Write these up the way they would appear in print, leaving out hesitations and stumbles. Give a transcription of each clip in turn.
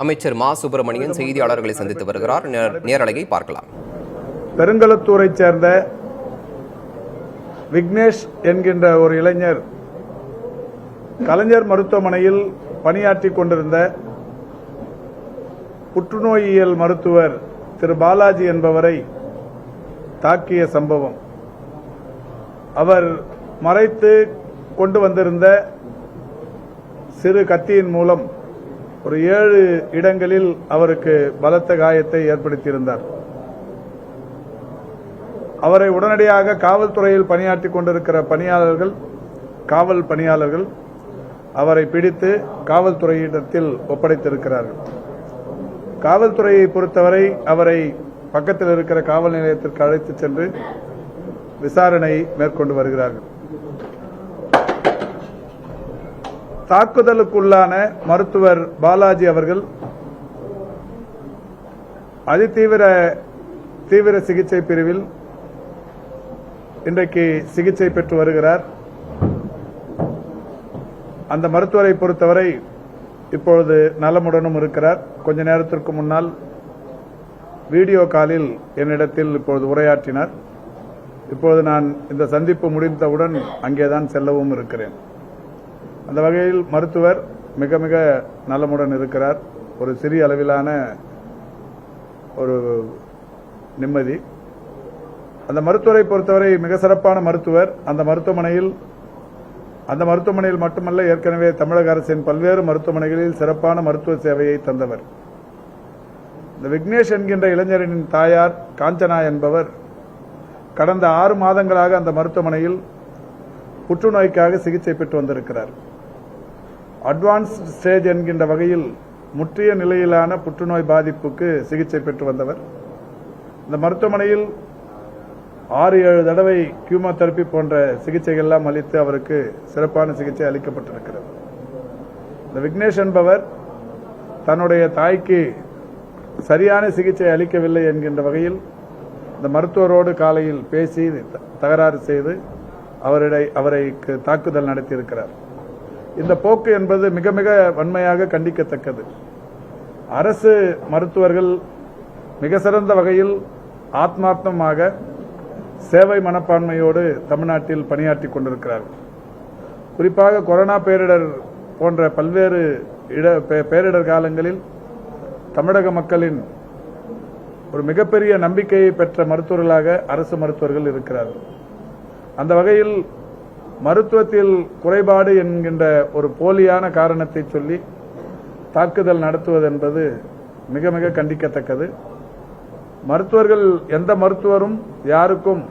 அமைச்சர் மா சுப்பிரமணியன் செய்தியாளர்களை சந்தித்து வருகிறார். நேரலையை பார்க்கலாம். பெருங்கலத்தூரைச் சேர்ந்த விக்னேஷ் என்கின்ற ஒரு இளைஞர் கலைஞர் மருத்துவமனையில் பணியாற்றிக் கொண்டிருந்த புற்றுநோயியல் மருத்துவர் திரு பாலாஜி என்பவரை தாக்கிய சம்பவம். அவர் மறைத்து கொண்டு வந்திருந்த சிறு கத்தியின் மூலம் ஒரு 7 இடங்களில் அவருக்கு பலத்த காயத்தை ஏற்படுத்தியிருந்தார். அவரை உடனடியாக காவல்துறையில் பணியாற்றிக் கொண்டிருக்கிற காவல் பணியாளர்கள் அவரை பிடித்து காவல்துறையிடத்தில் ஒப்படைத்திருக்கிறார்கள். காவல்துறையை பொறுத்தவரை அவரை பக்கத்தில் இருக்கிற காவல் நிலையத்திற்கு அழைத்துச் சென்று விசாரணை மேற்கொண்டு வருகிறார்கள். தாக்குதலுக்குள்ளான மருத்துவர் பாலாஜி அவர்கள் தீவிர சிகிச்சை பிரிவில் இன்றைக்கு சிகிச்சை பெற்று வருகிறார். அந்த மருத்துவரை பொறுத்தவரை இப்பொழுது நலமுடனும் இருக்கிறார். கொஞ்ச நேரத்திற்கு முன்னால் வீடியோ காலில் என்னிடத்தில் இப்பொழுது உரையாற்றினார். இப்பொழுது நான் இந்த சந்திப்பு முடிந்தவுடன் அங்கேதான் செல்லவும் இருக்கிறேன். அந்த வகையில் மருத்துவர் மிக மிக நலமுடன் இருக்கிறார். ஒரு சிறிய அளவிலான ஒரு நிம்மதி. அந்த மருத்துவரை பொறுத்தவரை மிக சிறப்பான மருத்துவர். அந்த மருத்துவமனையில் மட்டுமல்ல, ஏற்கனவே தமிழக அரசின் பல்வேறு மருத்துவமனைகளில் சிறப்பான மருத்துவ சேவையை தந்தவர். இந்த விக்னேஷ் என்கின்ற இளைஞரின் தாயார் காஞ்சனா என்பவர் கடந்த 6 மாதங்களாக அந்த மருத்துவமனையில் புற்றுநோய்க்காக சிகிச்சை பெற்று வந்திருக்கிறார். அட்வான்ஸ் ஸ்டேஜ் என்கின்ற வகையில் முற்றிய நிலையிலான புற்றுநோய் பாதிப்புக்கு சிகிச்சை பெற்று வந்தவர். இந்த மருத்துவமனையில் 6-7 தடவை கீமோதெரபி போன்ற சிகிச்சைகள் எல்லாம் அளித்து அவருக்கு சிறப்பான சிகிச்சை அளிக்கப்பட்டிருக்கிறது. இந்த விக்னேஷ் என்பவர் தன்னுடைய தாய்க்கு சரியான சிகிச்சை அளிக்கவில்லை என்கின்ற வகையில் இந்த மருத்துவரோடு காலையில் பேசி தகராறு செய்து அவரை தாக்குதல் நடத்தியிருக்கிறார். இந்த போக்கு என்பது மிக மிக வன்மையாக கண்டிக்கத்தக்கது. அரசு மருத்துவர்கள் மிக சிறந்த வகையில் ஆத்மார்த்தமாக சேவை மனப்பான்மையோடு தமிழ்நாட்டில் பணியாற்றிக் கொண்டிருக்கிறார்கள். குறிப்பாக கொரோனா பேரிடர் போன்ற பல்வேறு பேரிடர் காலங்களில் தமிழக மக்களின் ஒரு மிகப்பெரிய நம்பிக்கையை பெற்ற மருத்துவர்களாக அரசு மருத்துவர்கள் இருக்கிறார்கள். அந்த வகையில் மருத்துவத்தில் குறைபாடு என்கின்ற ஒரு போலியான காரணத்தை சொல்லி தாக்குதல் நடத்துவது என்பது மிக மிக கண்டிக்கத்தக்கது. மருத்துவர்கள் எந்த மருத்துவரும் யாருக்கும்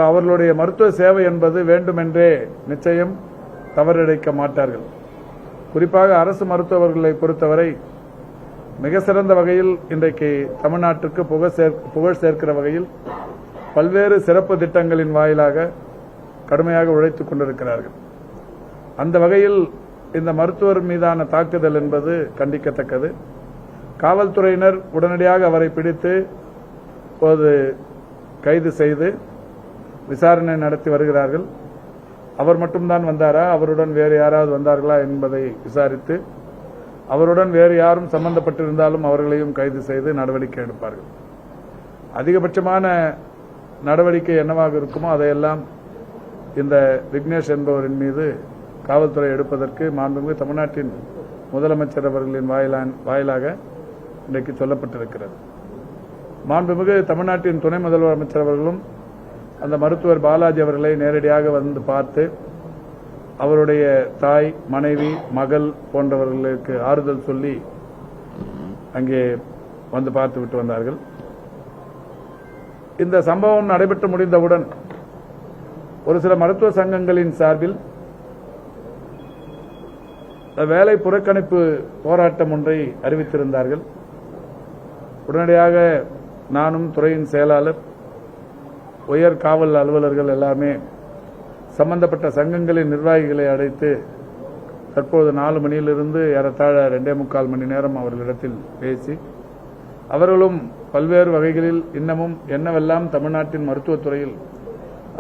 அவர்களுடைய மருத்துவ சேவை என்பது வேண்டுமென்றே நிச்சயம் தவறிழைக்க மாட்டார்கள். குறிப்பாக அரசு மருத்துவர்களை பொறுத்தவரை மிக சிறந்த வகையில் இன்றைக்கு தமிழ்நாட்டுக்கு புகழ் சேர்க்கிற வகையில் பல்வேறு சிறப்பு திட்டங்களின் வாயிலாக கடுமையாக உழைத்துக் கொண்டிருக்கிறார்கள். அந்த வகையில் இந்த மருத்துவர் மீதான தாக்குதல் என்பது கண்டிக்கத்தக்கது. காவல்துறையினர் உடனடியாக அவரை பிடித்து கைது செய்து விசாரணை நடத்தி வருகிறார்கள். அவர் மட்டும்தான் வந்தாரா, அவருடன் வேறு யாராவது வந்தார்களா என்பதை விசாரித்து அவருடன் வேறு யாரும் சம்பந்தப்பட்டிருந்தாலும் அவர்களையும் கைது செய்து நடவடிக்கை எடுப்பார்கள். அதிகபட்சமான நடவடிக்கை என்னவாக இருக்குமோ அதையெல்லாம் இந்த விக்னேஷ் என்பவரின் மீது காவல்துறை எடுப்பதற்கு மாண்புமிகு தமிழ்நாட்டின் முதலமைச்சர் அவர்களின் வாயிலாக இன்றைக்கு சொல்லப்பட்டிருக்கிறது. மாண்புமிகு தமிழ்நாட்டின் துணை முதல்வர் அமைச்சர் அவர்களும் அந்த மருத்துவர் பாலாஜி அவர்களை நேரடியாக வந்து பார்த்து அவருடைய தாய், மனைவி, மகள் போன்றவர்களுக்கு ஆறுதல் சொல்லி அங்கே வந்து பார்த்துவிட்டு வந்தார்கள். இந்த சம்பவம் நடைபெற்று முடிந்தவுடன் ஒரு சில மருத்துவ சங்கங்களின் சார்பில் வேலை புறக்கணிப்பு போராட்டம் ஒன்றை அறிவித்திருந்தார்கள். உடனடியாக நானும் துறையின் செயலாளர், உயர் காவல் அலுவலர்கள் எல்லாமே சம்பந்தப்பட்ட சங்கங்களின் நிர்வாகிகளை அழைத்து தற்போது 4 மணியிலிருந்து ஏறத்தாழ 2.25 மணி நேரம் அவர்களிடத்தில் பேசி அவர்களும் பல்வேறு வகைகளில் இன்னமும் என்னவெல்லாம் தமிழ்நாட்டின் மருத்துவத்துறையில்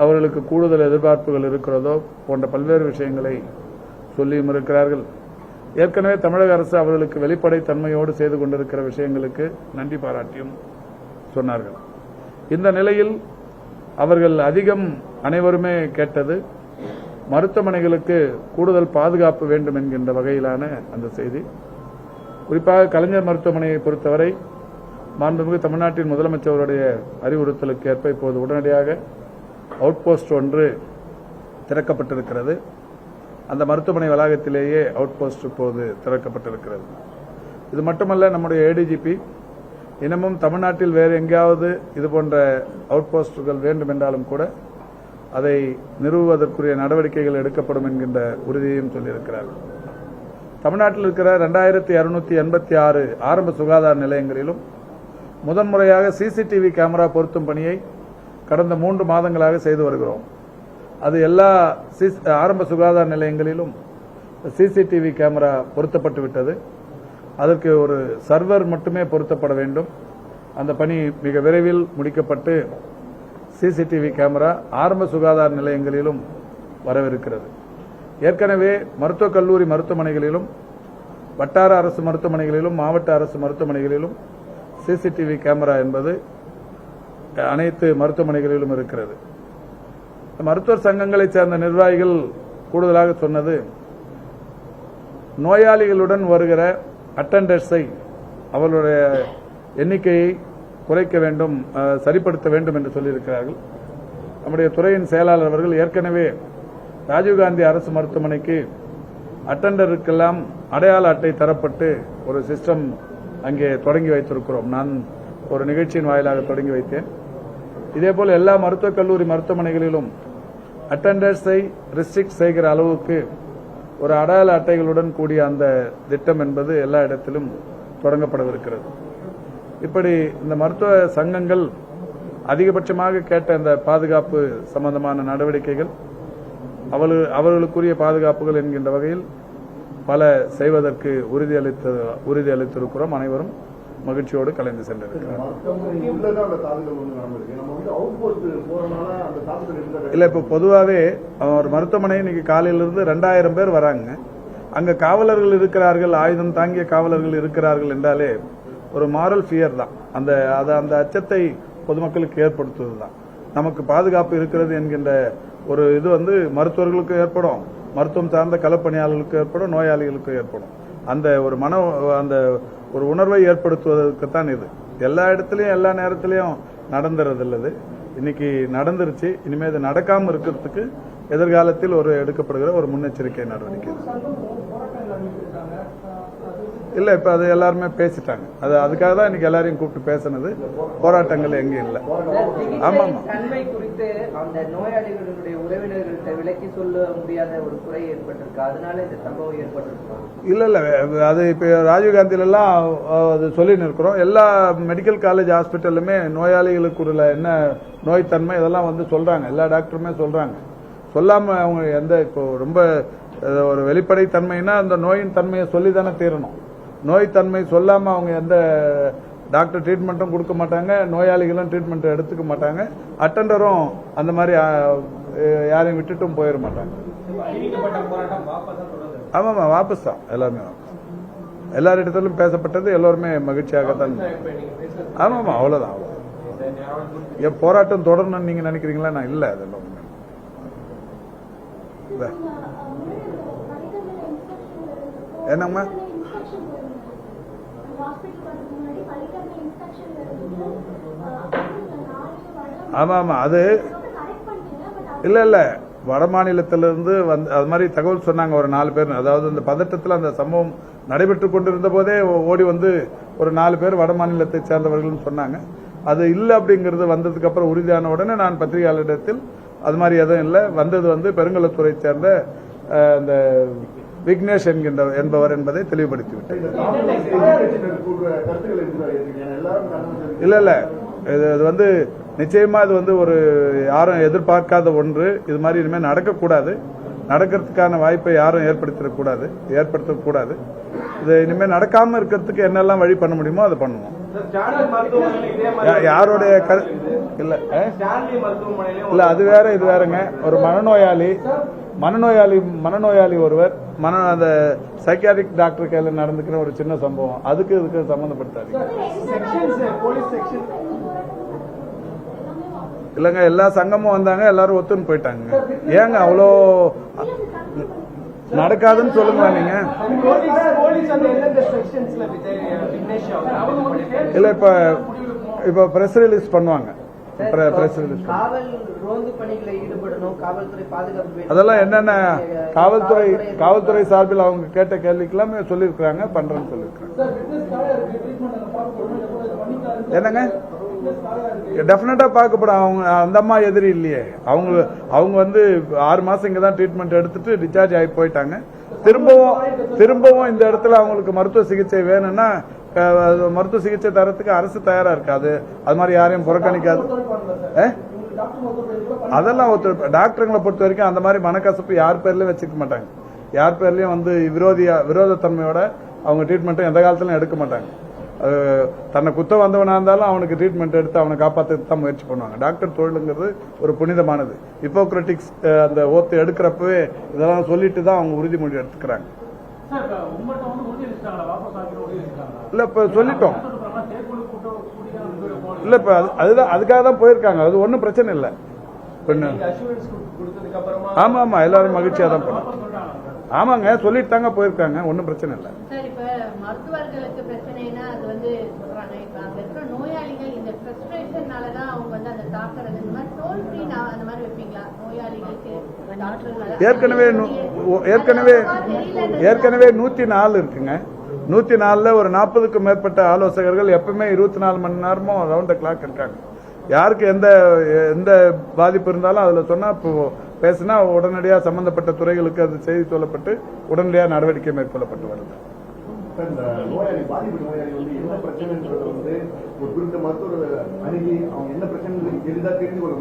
அவர்களுக்கு கூடுதல் எதிர்பார்ப்புகள் இருக்கிறதோ போன்ற பல்வேறு விஷயங்களை சொல்லியும் இருக்கிறார்கள். ஏற்கனவே தமிழக அரசு அவர்களுக்கு வெளிப்படைத்தன்மையோடு செய்து கொண்டிருக்கிற விஷயங்களுக்கு நன்றி பாராட்டியும் சொன்னார்கள். இந்த நிலையில் அவர்கள் அதிகம் அனைவருமே கேட்டது மருத்துவமனைகளுக்கு கூடுதல் பாதுகாப்பு வேண்டும் என்கின்ற வகையிலான அந்த செய்தி. குறிப்பாக கலைஞர் மருத்துவமனையை பொறுத்தவரை மாண்புமிகு தமிழ்நாட்டின் முதலமைச்சருடைய அறிவுறுத்தலுக்கு ஏற்ப இப்போது உடனடியாக அவுட் போஸ்ட் ஒன்று திறக்கப்பட்டிருக்கிறது. அந்த மருத்துவமனை வளாகத்திலேயே அவுட் போஸ்ட் இப்போது திறக்கப்பட்டிருக்கிறது. இது மட்டுமல்ல, நம்முடைய ஏடிஜிபி இன்னமும் தமிழ்நாட்டில் வேறு எங்கேயாவது இதுபோன்ற அவுட் போஸ்டுகள் வேண்டும் என்றாலும் கூட அதை நிறுவுவதற்குரிய நடவடிக்கைகள் எடுக்கப்படும் என்கின்ற உறுதியையும் சொல்லியிருக்கிறார்கள். தமிழ்நாட்டில் இருக்கிற 2286 ஆரம்ப சுகாதார நிலையங்களிலும் முதன்முறையாக சிசிடிவி கேமரா பொருத்தும் பணியை கடந்த 3 மாதங்களாக செய்து வருகிறோம். அது எல்லா ஆரம்ப சுகாதார நிலையங்களிலும் சிசிடிவி கேமரா பொருத்தப்பட்டு விட்டது. அதற்கு ஒரு சர்வர் மட்டுமே பொருத்தப்பட வேண்டும். அந்த பணி மிக விரைவில் முடிக்கப்பட்டு சிசிடிவி கேமரா ஆரம்ப சுகாதார நிலையங்களிலும் வரவிருக்கிறது. ஏற்கனவே மருத்துவக் கல்லூரி மருத்துவமனைகளிலும் வட்டார அரசு மருத்துவமனைகளிலும் மாவட்ட அரசு மருத்துவமனைகளிலும் சிசிடிவி கேமரா என்பது அனைத்து மருத்துவமனைகளிலும் இருக்கிறது. மருத்துவர் சங்கங்களைச் சேர்ந்த நிர்வாகிகள் கூடுதலாக சொன்னது, நோயாளிகளுடன் வருகிற அட்டெண்டர்ஸை அவர்களுடைய எண்ணிக்கையை குறைக்க வேண்டும், சரிப்படுத்த வேண்டும் என்று சொல்லியிருக்கிறார்கள். நம்முடைய துறையின் செயலாளர் அவர்கள் ஏற்கனவே ராஜீவ்காந்தி அரசு மருத்துவமனைக்கு அட்டெண்டருக்கெல்லாம் அடையாள அட்டை தரப்பட்டு ஒரு சிஸ்டம் அங்கே தொடங்கி வைத்திருக்கிறோம். நான் ஒரு நிகழ்ச்சியின் வாயிலாக தொடங்கி வைத்தேன். இதேபோல் எல்லா மருத்துவக் கல்லூரி மருத்துவமனைகளிலும் அட்டெண்டர்ஸை ரெஸ்ட்ரிக்ட் செய்கிற அளவுக்கு ஒரு அடையாள அட்டைகளுடன் கூடிய அந்த திட்டம் என்பது எல்லா இடத்திலும் தொடங்கப்படவிருக்கிறது. இப்படி இந்த மருத்துவ சங்கங்கள் அதிகபட்சமாக கேட்ட இந்த பாதுகாப்பு சம்பந்தமான நடவடிக்கைகள், அவர்களுக்குரிய பாதுகாப்புகள் என்கின்ற வகையில் பல செய்வதற்கு உறுதியளித்திருக்கிறோம். அனைவரும் மகிழ்ச்சியோடு கலந்து சென்றிருக்கிறார். இல்ல, இப்ப பொதுவாகவே ஒரு மருத்துவமனை இன்னைக்கு காலையிலிருந்து 2000 பேர் வராங்க. அங்க காவலர்கள் இருக்கிறார்கள், ஆயுதம் தாங்கிய காவலர்கள் இருக்கிறார்கள் என்றாலே ஒரு மாரல் ஃபியர் தான். அந்த அச்சத்தை பொதுமக்களுக்கு ஏற்படுத்துவதுதான். நமக்கு பாதுகாப்பு இருக்கிறது என்கின்ற ஒரு இது மருத்துவர்களுக்கு ஏற்படும், மருத்துவம் சார்ந்த களப்பணியாளர்களுக்கு ஏற்படும், நோயாளிகளுக்கு ஏற்படும். அந்த ஒரு உணர்வை ஏற்படுத்துவதற்குத்தான் இது. எல்லா இடத்துலயும் எல்லா நேரத்திலையும் நடந்துறது இல்லது. இன்னைக்கு நடந்துருச்சு. இனிமே இது நடக்காம இருக்கிறதுக்கு எதிர்காலத்தில் எடுக்கப்படுகிற ஒரு முன்னெச்சரிக்கை நடவடிக்கை. இல்ல, இப்ப அது எல்லாருமே பேசிட்டாங்க. அதுக்காக தான் இன்னைக்கு எல்லாரையும் கூப்பிட்டு பேசினது. போராட்டங்கள் எங்கேயும் இல்ல. ஆமா, தன்மை குறித்து அந்த நோயாளிகளுடைய உறவினர்கள்ட்ட விலக்கி சொல்ல முடியாத ஒரு குறை ஏற்பட்டிருக்கு. அதனால இந்த சம்பவம் ஏற்பட்டிருக்கு. இல்ல, அது இப்ப ராஜீவ்காந்தில எல்லாம் அது சொல்லி இருக்கிறோம். எல்லா மெடிக்கல் காலேஜ் ஹாஸ்பிட்டலுமே நோயாளிகளுக்கு என்ன நோய் தன்மை இதெல்லாம் சொல்றாங்க. எல்லா டாக்டருமே சொல்றாங்க. சொல்லாம அவங்க இப்போ ரொம்ப ஒரு வெளிப்படை தன்மைனா அந்த நோயின் தன்மையை சொல்லி தானே தீரணும். நோய் தன்மை சொல்லாம அவங்க எந்த டாக்டர் ட்ரீட்மெண்ட்டும் கொடுக்க மாட்டாங்க, நோயாளிகளும் ட்ரீட்மெண்ட் எடுத்துக்க மாட்டாங்க, அட்டெண்டரும் அந்த மாதிரி யாரையும் விட்டுட்டும் போயிட மாட்டாங்க. ஆமாமா, வாபஸ் தான். எல்லாருமே எல்லாரிடத்திலும் பேசப்பட்டது. எல்லோருமே மகிழ்ச்சியாகத்தான். ஆமாமா, அவ்வளவுதான். என் போராட்டம் தொடரணும்னு நீங்க நினைக்கிறீங்களா? நான் இல்ல. அதெல்லாம் என்னம்மா? ஆமா, அது இல்ல வட மாநிலத்திலிருந்து அது மாதிரி தகவல் சொன்னாங்க ஒரு 4 பேர். அதாவது இந்த பதட்டத்தில் அந்த சம்பவம் நடைபெற்றுக் கொண்டிருந்த போதே ஓடி ஒரு 4 பேர் வட மாநிலத்தை சேர்ந்தவர்கள் சொன்னாங்க. அது இல்லை அப்படிங்கிறது வந்ததுக்கு அப்புறம் உறுதியான உடனே நான் பத்திரிகையாளரிடத்தில் அது மாதிரி எதுவும் இல்லை, வந்தது பெருங்கலத்துறை சேர்ந்த அந்த விக்னேஷ் என்பவர் என்பதை தெளிவுபடுத்தி விட்டேன். இல்ல, இது நிச்சயமா இது ஒரு யாரும் எதிர்பார்க்காத ஒன்று. இது மாதிரி இனிமேல் நடக்கக்கூடாது. நடக்கிறதுக்கான வாய்ப்பை யாரும் ஏற்படுத்தக்கூடாது. இது இனிமேல் நடக்காம இருக்கிறதுக்கு என்னெல்லாம் வழி பண்ண முடியுமோ அதை பண்ணுவோம். யாருடைய இல்ல அது வேற இது வேறங்க. ஒரு மனநோயாளி மனநோயாளி ஒருவர் அந்த சைக்கியாட்ரிக் டாக்டர் கையில நடந்துக்கிற ஒரு சின்ன சம்பவம், அதுக்கு இதுக்கு சம்பந்தப்படுத்தாரு. இல்லங்க, எல்லா சங்கமும் வந்தாங்க, எல்லாரும் ஒத்துன்னு போயிட்டாங்க. ஏங்க அவ்வளோ நடக்காதுன்னு சொல்லுங்க நீங்க. இல்ல இப்ப பிரஸ் ரிலீஸ் பண்ணுவாங்க. காவல் ரோந்து பணிகளை ஈடுபடணும், காவல்துறை பாதுகாப்பு, அதெல்லாம் என்னென்ன காவல்துறை சார்பில் அவங்க கேட்ட கேள்விக்கெல்லாம் சொல்லியிருக்கிறாங்க, பண்றேன்னு சொல்லியிருக்காங்க. என்னங்க டெஃபினட்டா பார்க்கப்படும். அவங்க அந்த அம்மா எதிரி இல்லையே. அவங்க வந்து 6 மாசம் இங்கதான் ட்ரீட்மெண்ட் எடுத்துட்டு டிஸ்சார்ஜ் ஆகி போயிட்டாங்க. திரும்பவும் இந்த இடத்துல அவங்களுக்கு மருத்துவ சிகிச்சை வேணும்னா மருத்துவ சிகிச்சை தரத்துக்கு அரசு தயாரா இருக்காது. அது மாதிரி யாரையும் புறக்கணிக்காது. அதெல்லாம் டாக்டருங்களை பொறுத்த வரைக்கும் அந்த மாதிரி மனக்கசப்பு யார் பேர்லயும் வச்சுக்க மாட்டாங்க. யார் பேர்லயும் வந்து விரோதத்தன்மையோட அவங்க ட்ரீட்மெண்ட்டும் எந்த காலத்திலும் எடுக்க மாட்டாங்க. தன்னை குத்தம் வந்தவனா இருந்தாலும் அவனுக்கு ட்ரீட்மெண்ட் எடுத்து அவனை காப்பாற்ற தான் முயற்சி பண்ணுவாங்க. டாக்டர் தொழிலுங்கிறது ஒரு புனிதமானது. ஹிப்போக்ரட்டிக்ஸ் அந்த ஓத்து எடுக்கிறப்பவே இதெல்லாம் சொல்லிட்டு தான் அவங்க உறுதிமொழி எடுத்துக்கிறாங்க. இல்ல இப்ப சொல்லிட்டோம். இல்ல இப்ப அதுக்காக தான் போயிருக்காங்க. அது ஒன்னும் பிரச்சனை இல்லை. ஆமா எல்லாரும் மகிழ்ச்சியா தான் போனாங்க. ஆமாங்க, சொல்லிட்டு தாங்க போயிருக்காங்க. ஒன்னும் பிரச்சனை இல்லை. சார், இப்ப மருத்துவர்களுக்கு பிரச்சனைனா அது வந்து சொல்றாங்க. இப்ப அங்க இருக்கிற நோயாளிகள் இந்த ஃப்ரஸ்ட்ரேஷன்னாலதான் அவங்க வந்து அந்த தாக்குறது, இந்த மாதிரி டோல் ஃப்ரீ அந்த மாதிரி வைப்பீங்களா நோயாளிகளுக்கு? ஏற்கனவே 104 இருக்குங்க. 104ல ஒரு 40க்கும் மேற்பட்ட ஆலோசகர்கள் எப்பவுமே 24 மணி நேரமும் ரவுண்ட் த கிளாக் இருக்காங்க. யாருக்கு எந்த பாதிப்பு இருந்தாலும் அதுல சொன்னா பேசினா உடனடியா சம்பந்தப்பட்ட துறைகளுக்கு அது செய்தி சொல்லப்பட்டு உடனடியா நடவடிக்கை மேற்கொள்ளப்பட்டு வருது.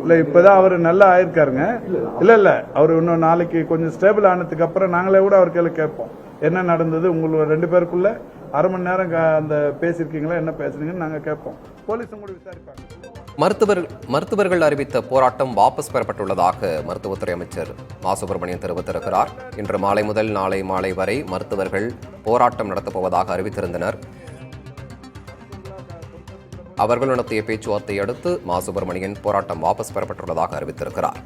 இல்ல இப்பதான் அவரு நல்லா ஆயிருக்காருங்க. இல்ல அவரு இன்னும் நாளைக்கு கொஞ்சம் ஸ்டேபிள் ஆனதுக்கு அப்புறம் நாங்களே கூட அவர் கையில கேட்போம், என்ன நடந்தது உங்களுக்கு 2 பேருக்குள்ள அரை மணி நேரம் அந்த பேசிருக்கீங்களா, என்ன பேசுறீங்கன்னு நாங்க கேட்போம். போலீஸும் கூட விசாரிப்பாங்க. மருத்துவர்கள் அறிவித்த போராட்டம் வாபஸ் பெறப்பட்டுள்ளதாக மருத்துவத்துறை அமைச்சர் மா சுப்பிரமணியன் தெரிவித்திருக்கிறார். இன்று மாலை முதல் நாளை மாலை வரை மருத்துவர்கள் போராட்டம் நடத்தப்போவதாக அறிவித்திருந்தனர். அவர்கள் நடத்திய பேச்சுவார்த்தையை அடுத்து மா சுப்பிரமணியன் போராட்டம் வாபஸ் பெறப்பட்டுள்ளதாக அறிவித்திருக்கிறார்.